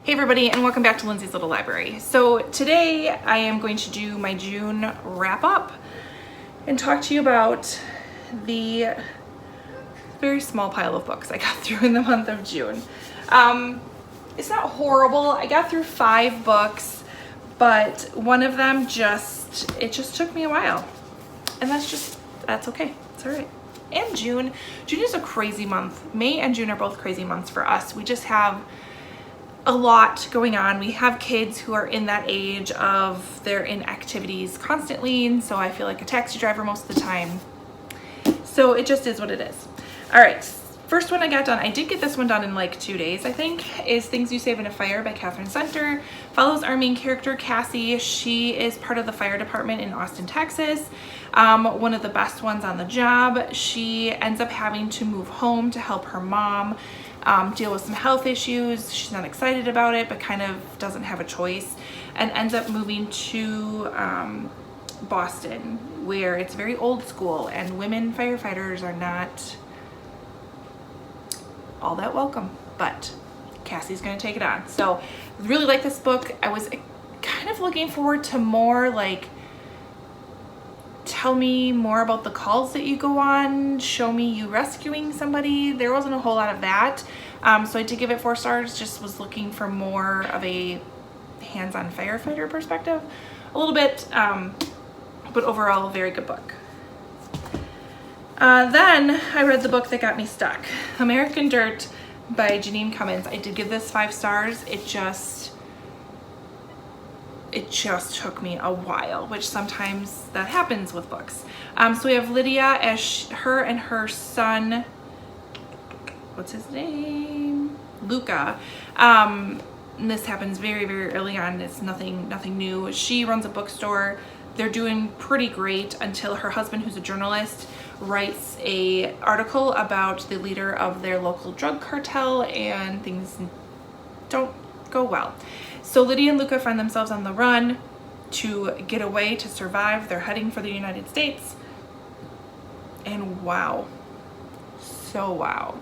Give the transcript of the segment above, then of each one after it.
Hey everybody, and welcome back to Lindsay's Little Library. So today I am going to do my June wrap up and talk to you about the very small pile of books I got through in the month of June. It's not horrible. I got through 5 books, but one of them it just took me a while. And that's okay. It's all right. And June is a crazy month. May and June are both crazy months for us. We just have a lot going on. We have kids who are in that age of they're in activities constantly, and so I feel like a taxi driver most of the time. So it just is what it is. All right, first one I got done, I did get this one done in like 2 days, I think, is Things You Save in a Fire by Catherine Center. Follows our main character, Cassie. She is part of the fire department in Austin, Texas. One of the best ones on the job. She ends up having to move home to help her mom deal with some health issues. She's not excited about it, but kind of doesn't have a choice, and ends up moving to Boston, where it's very old school and women firefighters are not all that welcome, but Cassie's gonna take it on. So really like this book. I was kind of looking forward to more like, tell me more about the calls that you go on, show me you rescuing somebody. There wasn't a whole lot of that. So I did give it 4 stars, just was looking for more of a hands-on firefighter perspective a little bit, but overall very good book. Then I read the book that got me stuck, American Dirt by Janine Cummins. I did give this 5 stars. It just took me a while, which sometimes that happens with books. So we have Lydia as her and her son, what's his name? Luca. And this happens very, very early on. It's nothing new. She runs a bookstore. They're doing pretty great until her husband, who's a journalist, writes a article about the leader of their local drug cartel, and things don't go well. So Lydia and Luca find themselves on the run to get away, to survive. They're heading for the United States. And wow. So wow.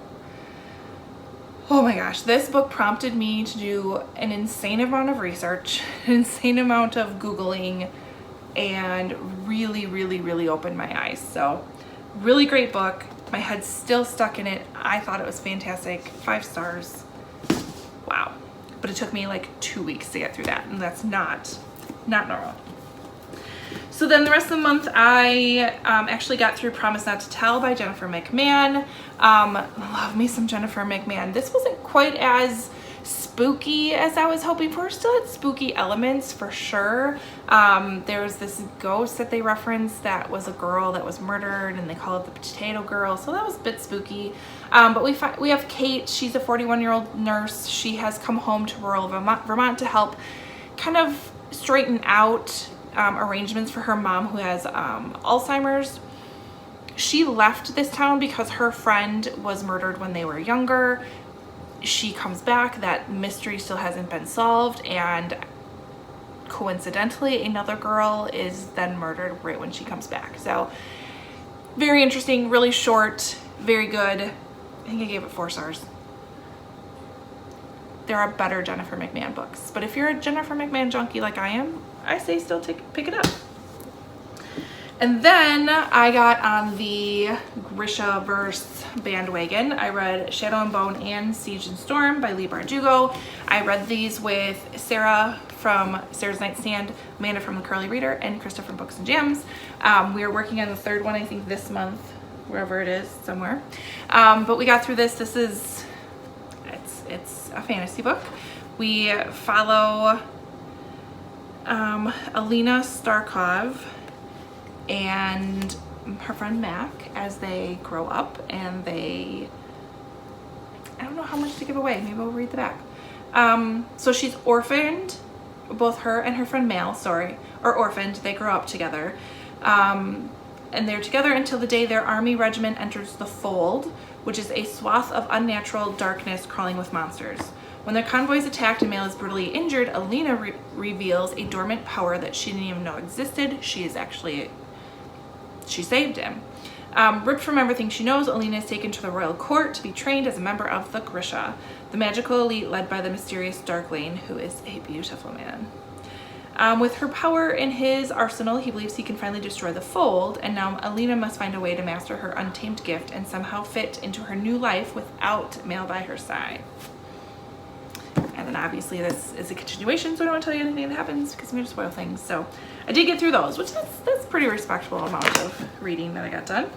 Oh my gosh, this book prompted me to do an insane amount of research, an insane amount of Googling, and really, really, really opened my eyes. So really great book. My head's still stuck in it. I thought it was fantastic. 5 stars. Wow. But it took me like 2 weeks to get through that, and that's not normal. So then the rest of the month, I actually got through Promise Not to Tell by Jennifer McMahon. Love me some Jennifer McMahon. This wasn't quite as spooky as I was hoping for. Still had spooky elements for sure. There was this ghost that they referenced that was a girl that was murdered, and they call it the Potato Girl, so that was a bit spooky. But we have Kate. She's a 41-year-old nurse. She has come home to rural Vermont to help kind of straighten out arrangements for her mom, who has Alzheimer's. She left this town because her friend was murdered when they were younger. She comes back, that mystery still hasn't been solved, and coincidentally another girl is then murdered right when she comes back. So very interesting, really short, very good. I think I gave it 4 stars. There are better Jennifer McMahon books, but if you're a Jennifer McMahon junkie like I am, I say still pick it up. And then I got on the Grisha-verse bandwagon. I read Shadow and Bone and Siege and Storm by Leigh Bardugo. I read these with Sarah from Sarah's Nightstand, Amanda from The Curly Reader, and Krista from Books and Jams. We are working on the 3rd one, I think, this month, wherever it is, somewhere. But we got through this. This is, it's a fantasy book. We follow Alina Starkov and her friend Mac as they grow up, and I don't know how much to give away, maybe we'll read the back. So she's orphaned, both her and her friend Mal, are orphaned. They grow up together, and they're together until the day their army regiment enters the Fold, which is a swath of unnatural darkness crawling with monsters. When their convoy is attacked and Mal is brutally injured, Alina reveals a dormant power that she didn't even know existed. She saved him. Ripped from everything she knows, Alina is taken to the royal court to be trained as a member of the Grisha. the magical elite led by the mysterious Dark Lane, who is a beautiful man. With her power in his arsenal, he believes he can finally destroy the Fold, and now Alina must find a way to master her untamed gift and somehow fit into her new life without Male by her side. And then obviously this is a continuation, so I don't want to tell you anything that happens because I'm going to spoil things. So I did get through those, which that's pretty respectable amount of reading that I got done.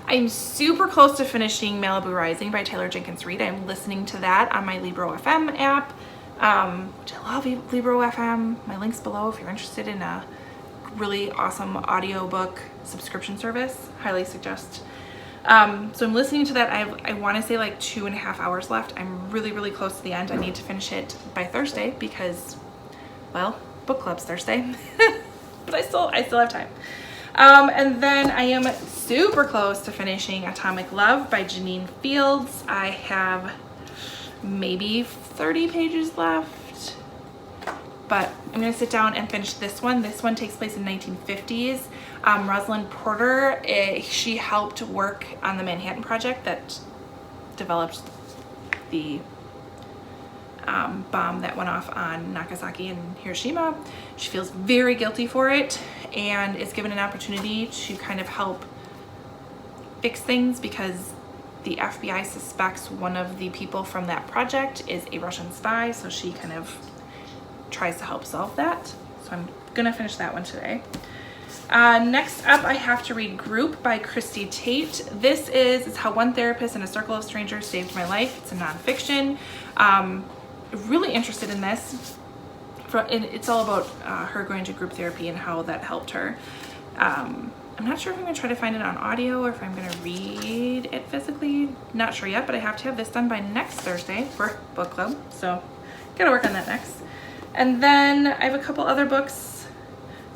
I'm super close to finishing Malibu Rising by Taylor Jenkins Reid. I'm listening to that on my Libro FM app. Which I love Libro FM. My link's below if you're interested in a really awesome audiobook subscription service. Highly suggest. So I'm listening to that. I want to say like 2.5 hours left. I'm really close to the end. I need to finish it by Thursday because, well, book club's Thursday. But I still have time. And then I am super close to finishing Atomic Love by Janine Fields. I have maybe 30 pages left, but I'm gonna sit down and finish this one. This one takes place in 1950s. Rosalind Porter, she helped work on the Manhattan Project that developed the bomb that went off on Nagasaki and Hiroshima. She feels very guilty for it and is given an opportunity to kind of help fix things because the FBI suspects one of the people from that project is a Russian spy, so she kind of tries to help solve that. So I'm gonna finish that one today. Next up, I have to read Group by Christy Tate. This is How One Therapist and a Circle of Strangers Saved My Life. It's a nonfiction. Really interested in this. It's all about her going to group therapy and how that helped her. I'm not sure if I'm gonna try to find it on audio or if I'm gonna read it physically. Not sure yet, but I have to have this done by next Thursday for book club. So gotta work on that next. And then I have a couple other books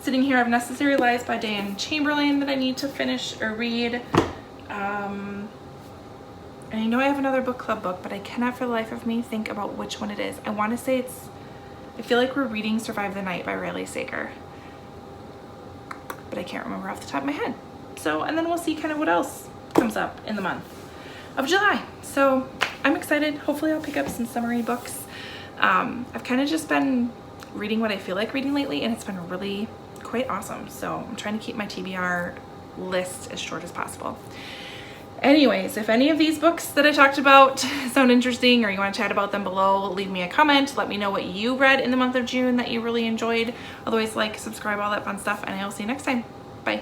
sitting here. I have Necessary Lies by Diane Chamberlain that I need to finish or read. And I know I have another book club book, but I cannot for the life of me think about which one it is. I wanna say I feel like we're reading Survive the Night by Riley Sager, but I can't remember off the top of my head. So, and then we'll see kind of what else comes up in the month of July. So I'm excited. Hopefully I'll pick up some summery books. I've kind of just been reading what I feel like reading lately, and it's been really quite awesome. So I'm trying to keep my TBR list as short as possible. Anyways, if any of these books that I talked about sound interesting or you want to chat about them below, leave me a comment. Let me know what you read in the month of June that you really enjoyed. Otherwise, like, subscribe, all that fun stuff, and I will see you next time. Bye.